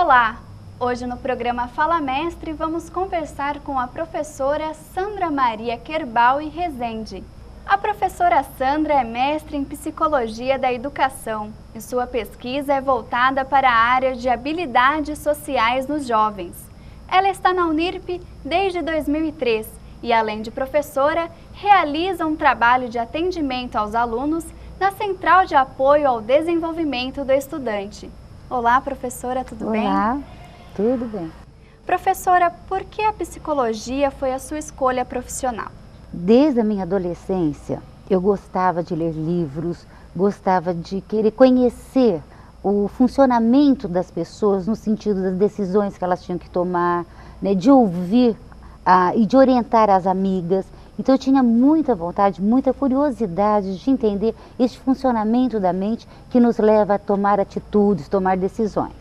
Olá! Hoje no programa Fala Mestre vamos conversar com a professora Sandra Maria Kerbal e Rezende. A professora Sandra é mestre em Psicologia da Educação e sua pesquisa é voltada para a área de habilidades sociais nos jovens. Ela está na Unirp desde 2003 e, além de professora, realiza um trabalho de atendimento aos alunos na Central de Apoio ao Desenvolvimento do Estudante. Olá, professora, tudo bem? Olá, tudo bem. Professora, por que a psicologia foi a sua escolha profissional? Desde a minha adolescência, eu gostava de ler livros, gostava de querer conhecer o funcionamento das pessoas no sentido das decisões que elas tinham que tomar, né, de ouvir e de orientar as amigas. Então eu tinha muita vontade, muita curiosidade de entender este funcionamento da mente que nos leva a tomar atitudes, tomar decisões.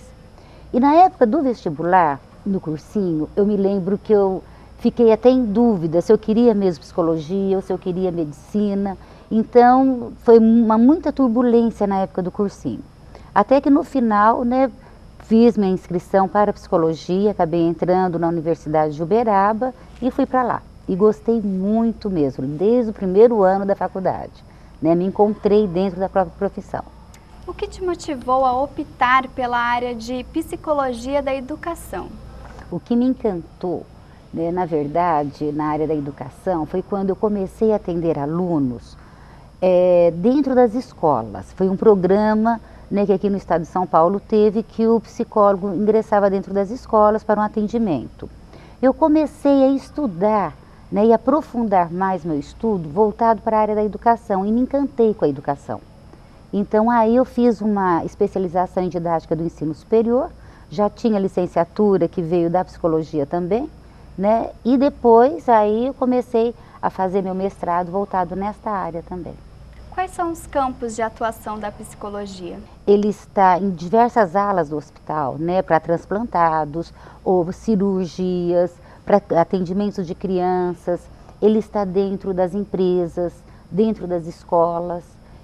E na época do vestibular, no cursinho, eu me lembro que eu fiquei até em dúvida se eu queria mesmo psicologia ou se eu queria medicina. Então foi muita turbulência na época do cursinho. Até que no final, né, fiz minha inscrição para psicologia, acabei entrando na Universidade de Uberaba e fui para lá. E gostei muito mesmo, desde o primeiro ano da faculdade, né? Me encontrei dentro da própria profissão. O que te motivou a optar pela área de Psicologia da Educação? O que me encantou, né, na verdade, na área da educação, foi quando eu comecei a atender alunos dentro das escolas. Foi um programa, né, que aqui no estado de São Paulo teve, que o psicólogo ingressava dentro das escolas para um atendimento. Eu comecei a estudar, né, e aprofundar mais meu estudo voltado para a área da educação e me encantei com a educação. Então aí eu fiz uma especialização em didática do ensino superior, já tinha licenciatura que veio da psicologia também, né, e depois aí eu comecei a fazer meu mestrado voltado nesta área também. Quais são os campos de atuação da psicologia? Ele está em diversas alas do hospital, né, para transplantados ou cirurgias, para atendimentos de crianças. Ele está dentro das empresas, dentro das escolas.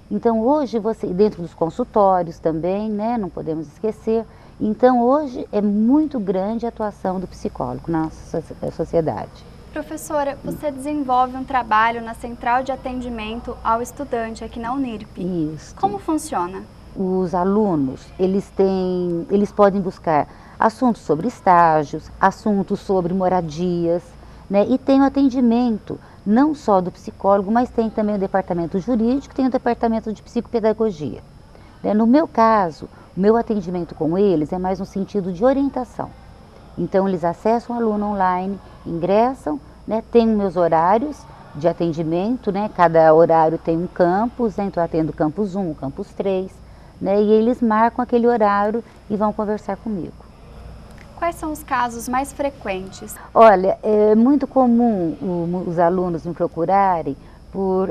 Então hoje dentro dos consultórios também, né, não podemos esquecer. Então hoje é muito grande a atuação do psicólogo na nossa sociedade. Professora, você desenvolve um trabalho na Central de Atendimento ao Estudante aqui na Unirp. Isso. Como funciona? Os alunos, eles podem buscar assuntos sobre estágios, assuntos sobre moradias, né? E tem o atendimento não só do psicólogo, mas tem também o departamento jurídico, tem o departamento de psicopedagogia. No meu caso, o meu atendimento com eles é mais no sentido de orientação. Então eles acessam o aluno online, ingressam, né? Tem meus horários de atendimento, né? Cada horário tem um campus, né? Então eu atendo o campus 1, o campus 3, né? E eles marcam aquele horário e vão conversar comigo. Quais são os casos mais frequentes? Olha, é muito comum os alunos me procurarem por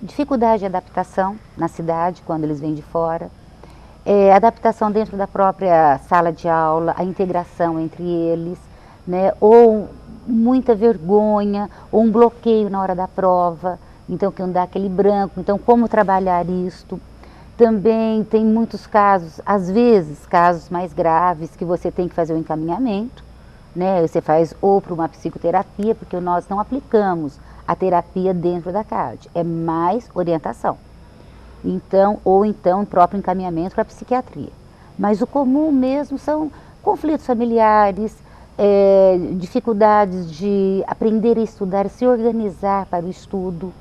dificuldade de adaptação na cidade, quando eles vêm de fora. Adaptação dentro da própria sala de aula, a integração entre eles, né? Ou muita vergonha, ou um bloqueio na hora da prova, então que não dá aquele branco, então como trabalhar isto. Também tem muitos casos, às vezes casos mais graves, que você tem que fazer o encaminhamento, né? Você faz ou para uma psicoterapia, porque nós não aplicamos a terapia dentro da CAD, é mais orientação. Então, ou então próprio encaminhamento para a psiquiatria. Mas o comum mesmo são conflitos familiares, dificuldades de aprender a estudar, se organizar para o estudo,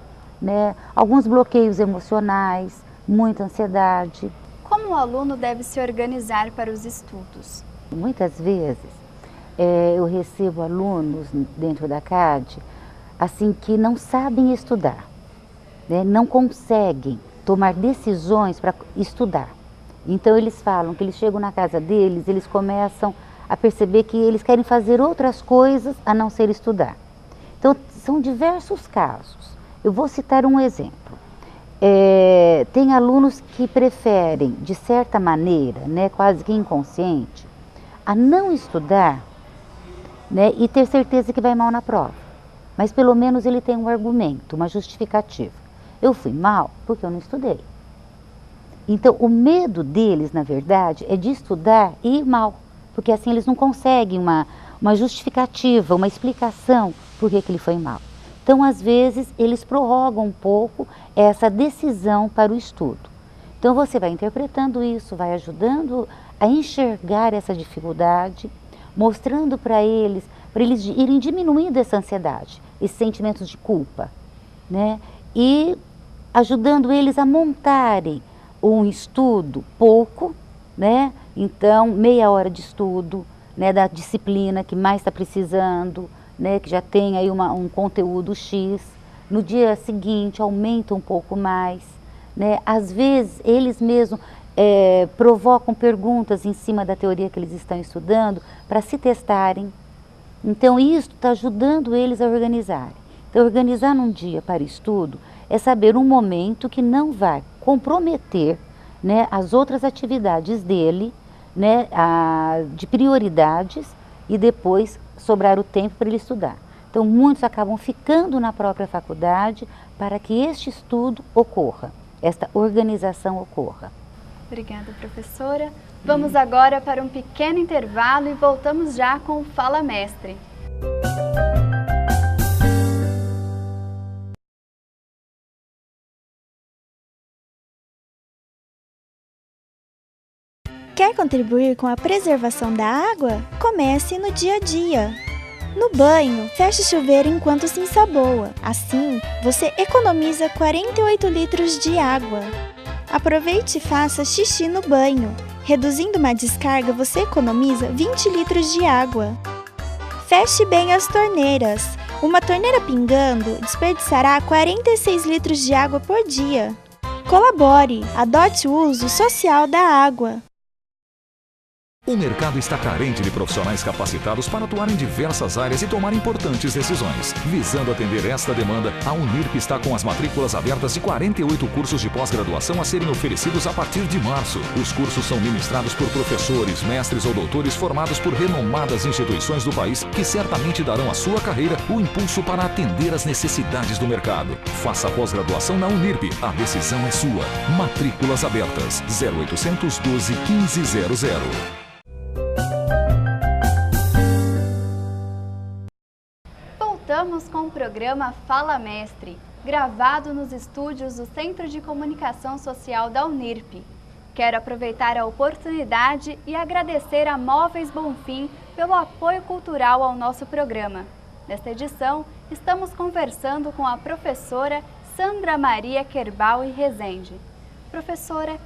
né? Alguns bloqueios emocionais, muita ansiedade. Como o aluno deve se organizar para os estudos? Muitas vezes eu recebo alunos dentro da CAD assim, que não sabem estudar, né? Não conseguem tomar decisões para estudar. Então eles falam que eles chegam na casa deles, eles começam a perceber que eles querem fazer outras coisas a não ser estudar. Então são diversos casos. Eu vou citar um exemplo. Tem alunos que preferem, de certa maneira, né, quase que inconsciente, a não estudar, né, e ter certeza que vai mal na prova. Mas pelo menos ele tem um argumento, uma justificativa. Eu fui mal porque eu não estudei. Então, o medo deles, na verdade, é de estudar e ir mal. porque assim eles não conseguem uma justificativa, uma explicação por que ele foi mal. Então, às vezes, eles prorrogam um pouco essa decisão para o estudo. Então, você vai interpretando isso, vai ajudando a enxergar essa dificuldade, mostrando para eles irem diminuindo essa ansiedade, esses sentimentos de culpa, né? E ajudando eles a montarem um estudo pouco, né? Então, meia hora de estudo, né, da disciplina que mais está precisando, né, que já tem aí um conteúdo X, no dia seguinte aumenta um pouco mais, né? Às vezes eles mesmos provocam perguntas em cima da teoria que eles estão estudando para se testarem. Então isso está ajudando eles a organizarem. Então organizar num dia para estudo é saber um momento que não vai comprometer, né, as outras atividades dele, né, de prioridades, e depois sobrar o tempo para ele estudar. Então muitos acabam ficando na própria faculdade para que este estudo ocorra, esta organização ocorra. Obrigada, professora. Vamos agora para um pequeno intervalo e voltamos já com o Fala Mestre. Quer contribuir com a preservação da água? Comece no dia a dia. No banho, feche o chuveiro enquanto se ensaboa. Assim, você economiza 48 litros de água. Aproveite e faça xixi no banho. Reduzindo uma descarga, você economiza 20 litros de água. Feche bem as torneiras. Uma torneira pingando desperdiçará 46 litros de água por dia. Colabore, adote o uso social da água. O mercado está carente de profissionais capacitados para atuar em diversas áreas e tomar importantes decisões. Visando atender esta demanda, a Unirp está com as matrículas abertas de 48 cursos de pós-graduação a serem oferecidos a partir de março. Os cursos são ministrados por professores, mestres ou doutores formados por renomadas instituições do país que certamente darão à sua carreira o impulso para atender às necessidades do mercado. Faça a pós-graduação na Unirp. A decisão é sua. Matrículas abertas. 0800 12 1500. Voltamos com o programa Fala Mestre, gravado nos estúdios do Centro de Comunicação Social da Unirp. Quero aproveitar a oportunidade e agradecer a Móveis Bonfim pelo apoio cultural ao nosso programa. Nesta edição, estamos conversando com a professora Sandra Maria Kerbal e Rezende. Professora,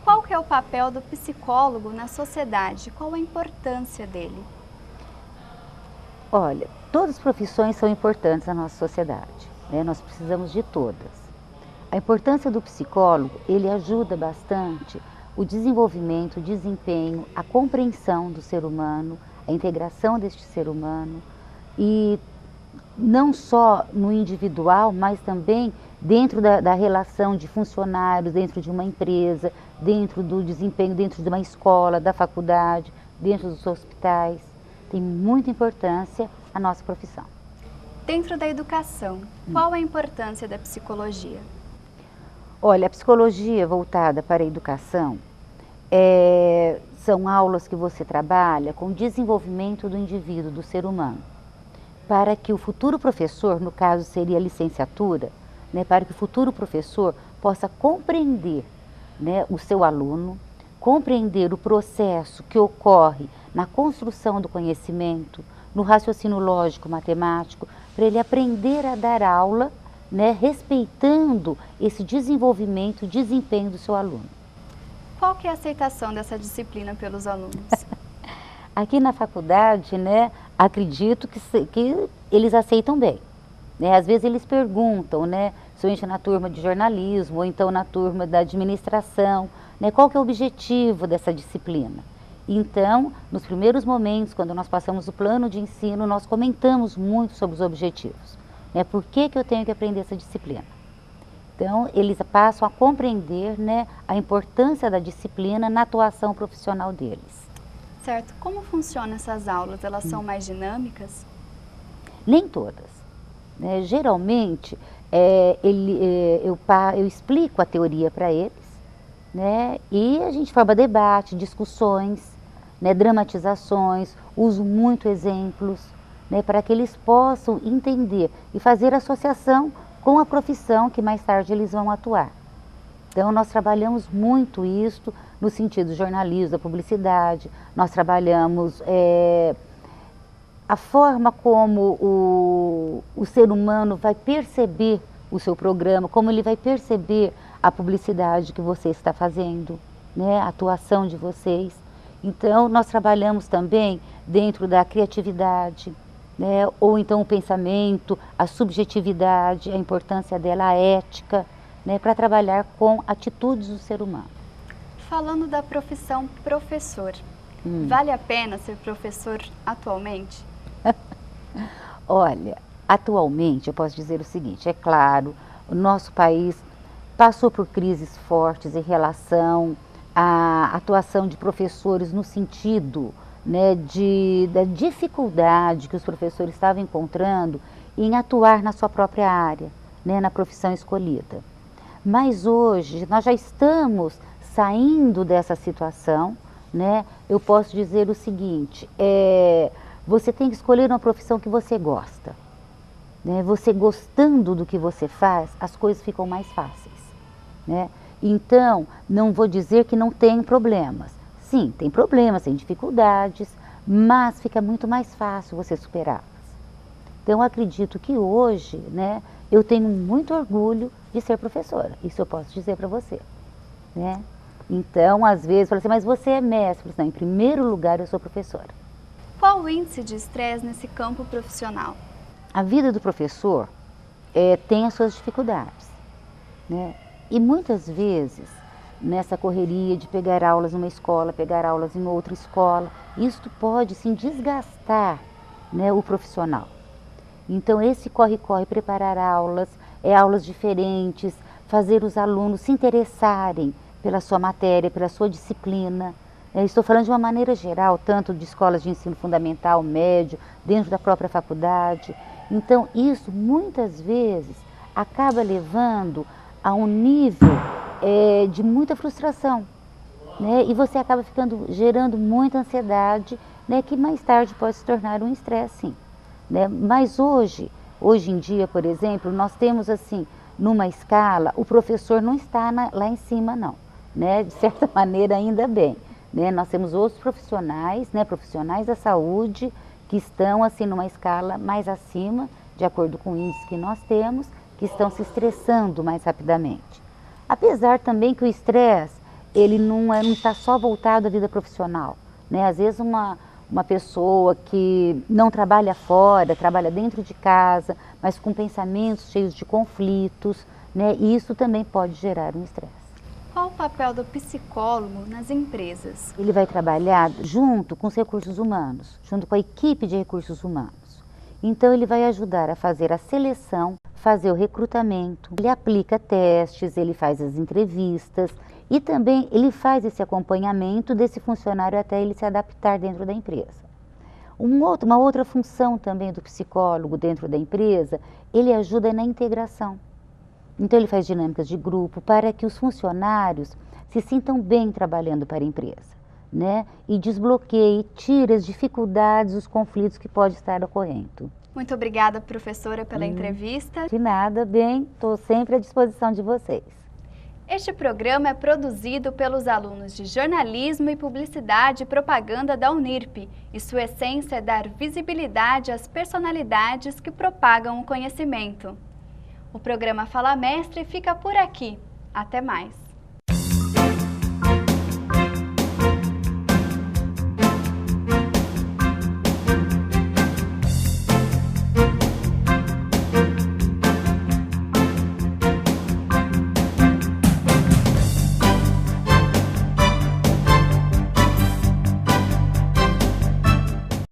qual que é o papel do psicólogo na sociedade? Qual a importância dele? Olha, todas as profissões são importantes na nossa sociedade, né? Nós precisamos de todas. A importância do psicólogo, ele ajuda bastante o desenvolvimento, o desempenho, a compreensão do ser humano, a integração deste ser humano, e não só no individual, mas também dentro da relação de funcionários, dentro de uma empresa, dentro do desempenho, dentro de uma escola, da faculdade, dentro dos hospitais. Tem muita importância a nossa profissão. Dentro da educação, qual a importância da psicologia? Olha, a psicologia voltada para a educação são aulas que você trabalha com o desenvolvimento do indivíduo, do ser humano, para que o futuro professor, no caso seria a licenciatura, né, para que o futuro professor possa compreender, né, o seu aluno, compreender o processo que ocorre na construção do conhecimento, no raciocínio lógico matemático, para ele aprender a dar aula, né, respeitando esse desenvolvimento e desempenho do seu aluno. Qual que é a aceitação dessa disciplina pelos alunos? Aqui na faculdade, né, acredito que eles aceitam bem. Né? Às vezes eles perguntam, né, somente na turma de jornalismo ou então na turma da administração, né, qual que é o objetivo dessa disciplina. Então, nos primeiros momentos, quando nós passamos o plano de ensino, nós comentamos muito sobre os objetivos. Né? Por que eu tenho que aprender essa disciplina? Então, eles passam a compreender, né, a importância da disciplina na atuação profissional deles. Certo. Como funcionam essas aulas? Elas são mais dinâmicas? Nem todas. Né? Geralmente, eu explico a teoria para eles, né? E a gente forma debate, discussões, né, dramatizações, uso muito exemplos, né, para que eles possam entender e fazer associação com a profissão que mais tarde eles vão atuar. Então nós trabalhamos muito isso no sentido do jornalismo, da publicidade, nós trabalhamos a forma como o ser humano vai perceber o seu programa, como ele vai perceber a publicidade que você está fazendo, né, a atuação de vocês. Então nós trabalhamos também dentro da criatividade, né, ou então o pensamento, a subjetividade, a importância dela, a ética, né, para trabalhar com atitudes do ser humano. Falando da profissão professor, vale a pena ser professor atualmente? Olha, atualmente eu posso dizer o seguinte, é claro, o nosso país passou por crises fortes em relação à atuação de professores no sentido, né, da dificuldade que os professores estavam encontrando em atuar na sua própria área, né, na profissão escolhida. Mas hoje nós já estamos saindo dessa situação, né? Eu posso dizer o seguinte, você tem que escolher uma profissão que você gosta, né? Você gostando do que você faz, as coisas ficam mais fáceis, né? Então, não vou dizer que não tem problemas. Sim, tem problemas, tem dificuldades, mas fica muito mais fácil você superá-las. Então, acredito que hoje, né, eu tenho muito orgulho de ser professora, isso eu posso dizer para você, né? Então, às vezes, fala assim, mas você é mestre? Eu falo assim, não, em primeiro lugar, eu sou professora. Qual o índice de estresse nesse campo profissional? A vida do professor tem as suas dificuldades, né? E muitas vezes, nessa correria de pegar aulas numa escola, pegar aulas em outra escola, isso pode, sim, desgastar, né, o profissional. Então, esse corre-corre, preparar aulas, aulas diferentes, fazer os alunos se interessarem pela sua matéria, pela sua disciplina. Estou falando de uma maneira geral, tanto de escolas de ensino fundamental, médio, dentro da própria faculdade. Então, isso muitas vezes acaba levando a um nível de muita frustração, né? E você acaba gerando muita ansiedade, né? Que mais tarde pode se tornar um estresse, sim, né? Mas hoje em dia, por exemplo, nós temos assim, numa escala, o professor não está lá em cima, não, né? De certa maneira, ainda bem, né? Nós temos outros profissionais, né? Profissionais da saúde, que estão assim numa escala mais acima, de acordo com o índice que nós temos, que estão se estressando mais rapidamente. Apesar também que o estresse, ele não está só voltado à vida profissional, né? Às vezes uma pessoa que não trabalha fora, trabalha dentro de casa, mas com pensamentos cheios de conflitos, né? E isso também pode gerar um estresse. Qual o papel do psicólogo nas empresas? Ele vai trabalhar junto com os recursos humanos, junto com a equipe de recursos humanos. Então ele vai ajudar a fazer a seleção, fazer o recrutamento, ele aplica testes, ele faz as entrevistas e também ele faz esse acompanhamento desse funcionário até ele se adaptar dentro da empresa. Uma outra função também do psicólogo dentro da empresa, ele ajuda na integração. Então ele faz dinâmicas de grupo para que os funcionários se sintam bem trabalhando para a empresa, né? E desbloqueie, tire as dificuldades, os conflitos que podem estar ocorrendo. Muito obrigada, professora, pela entrevista. De nada, bem, estou sempre à disposição de vocês. Este programa é produzido pelos alunos de Jornalismo e Publicidade e Propaganda da Unirp, e sua essência é dar visibilidade às personalidades que propagam o conhecimento. O programa Fala Mestre fica por aqui. Até mais!